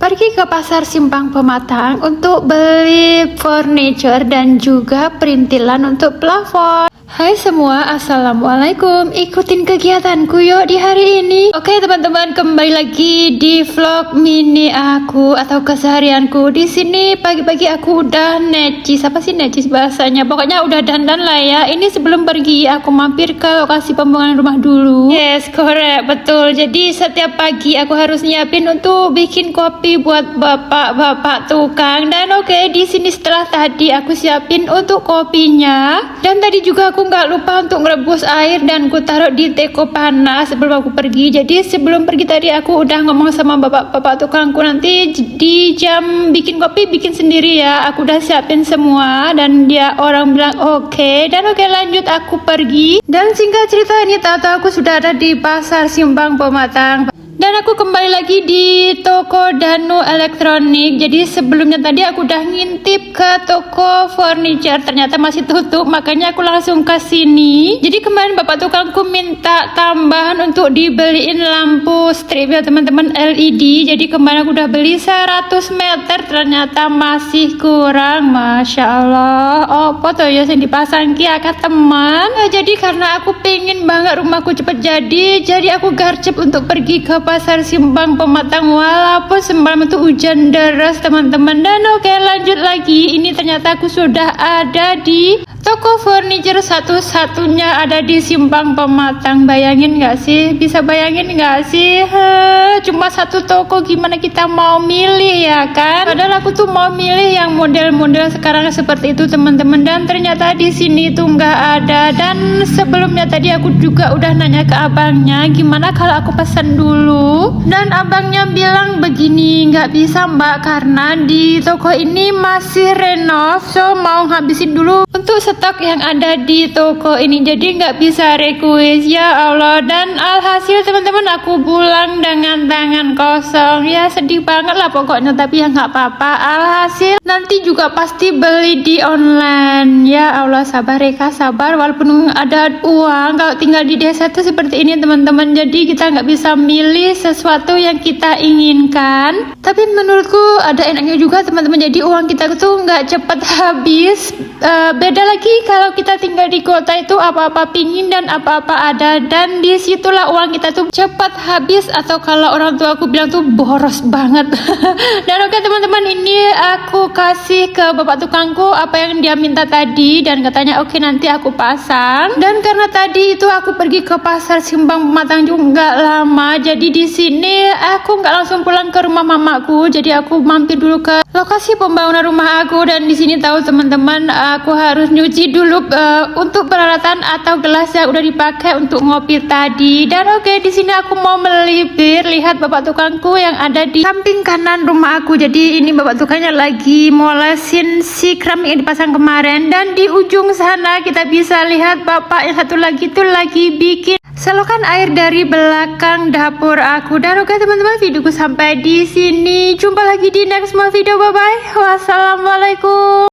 Pergi ke pasar Simpang Pematang untuk beli furniture dan juga perintilan untuk plafon. Hai semua, assalamualaikum. Ikutin kegiatanku yuk di hari ini. Oke teman-teman, kembali lagi di vlog mini aku atau keseharianku. Di sini pagi-pagi aku udah necis. Apa sih necis bahasanya? Pokoknya udah dandan lah ya. Ini sebelum pergi aku mampir ke lokasi pembangunan rumah dulu. Yes, correct, betul. Jadi setiap pagi aku harus nyiapin untuk bikin kopi buat bapak-bapak tukang. Dan oke, di sini setelah tadi aku siapin untuk kopinya. Dan tadi juga aku nggak lupa untuk merebus air dan ku taruh di teko panas sebelum aku pergi. Jadi sebelum pergi tadi aku udah ngomong sama bapak-bapak tukangku, nanti di jam bikin kopi bikin sendiri ya. Aku udah siapin semua dan dia orang bilang oke. Dan oke, lanjut aku pergi. Dan singkat cerita ini tahu-tahu aku sudah ada di pasar Simpang Pematang. Dan aku kembali lagi di toko Danu Elektronik. Jadi sebelumnya tadi aku udah ngintip ke toko furniture, ternyata masih tutup, makanya aku langsung ke sini. Jadi kemarin bapak tukangku minta tambahan untuk dibeliin lampu strip ya teman-teman, LED. Jadi kemarin aku udah beli 100 meter, ternyata masih kurang. Masya Allah. Oh, foto ya yang dipasang kia kak teman. Nah, jadi karena aku pengen banget rumahku cepet jadi aku garcep untuk pergi ke pasar Simpang Pematang walaupun semalam itu hujan deras teman-teman. Dan oke, lanjut lagi. Ini ternyata aku sudah ada di toko furniture satu-satunya ada di Simpang Pematang. Bayangin gak sih? Bisa bayangin gak sih? Cuma satu toko, gimana kita mau milih ya kan? Padahal aku tuh mau milih yang model-model sekarang seperti itu teman-teman. Dan ternyata di sini tuh nggak ada. Dan sebelumnya tadi aku juga udah nanya ke abangnya, gimana kalau aku pesan dulu? Dan abangnya bilang begini, nggak bisa mbak karena di toko ini masih renov, so mau ngabisin dulu untuk stok yang ada di toko ini, jadi nggak bisa request. Ya Allah. Dan alhasil teman-teman aku pulang dengan tangan kosong. Ya sedih banget lah pokoknya, tapi ya nggak apa-apa. Alhasil nanti juga pasti beli di online. Ya Allah, sabar Reka, sabar. Walaupun ada uang, kalau tinggal di desa tuh seperti ini teman-teman, jadi kita nggak bisa milih sesuatu yang kita inginkan. Tapi menurutku ada enaknya juga teman-teman, jadi uang kita tuh nggak cepat habis. Beda lagi kalau kita tinggal di kota, itu apa-apa pingin dan apa-apa ada, dan disitulah uang kita tuh cepat habis, atau kalau orang tua aku bilang tuh boros banget. Dan oke teman-teman, ini aku kasih ke bapak tukangku apa yang dia minta tadi, dan katanya oke nanti aku pasang. Dan karena tadi itu aku pergi ke pasar Simpang Pematang juga nggak lama, jadi di sini aku nggak langsung pulang ke rumah mamaku, jadi aku mampir dulu ke lokasi pembangunan rumah aku. Dan di sini tahu teman-teman, aku harus nyuci dulu untuk peralatan atau gelas yang udah dipakai untuk ngopi tadi. Dan oke, di sini aku mau melipir, lihat bapak tukangku yang ada di samping kanan rumah aku. Jadi ini bapak tukangnya lagi molesin si keramik yang dipasang kemarin. Dan di ujung sana kita bisa lihat bapak yang satu lagi tuh lagi bikin selokan air dari belakang dapur aku. Dan oke teman-teman, videoku sampai di sini. Jumpa lagi di next video. Bye bye. Wassalamualaikum.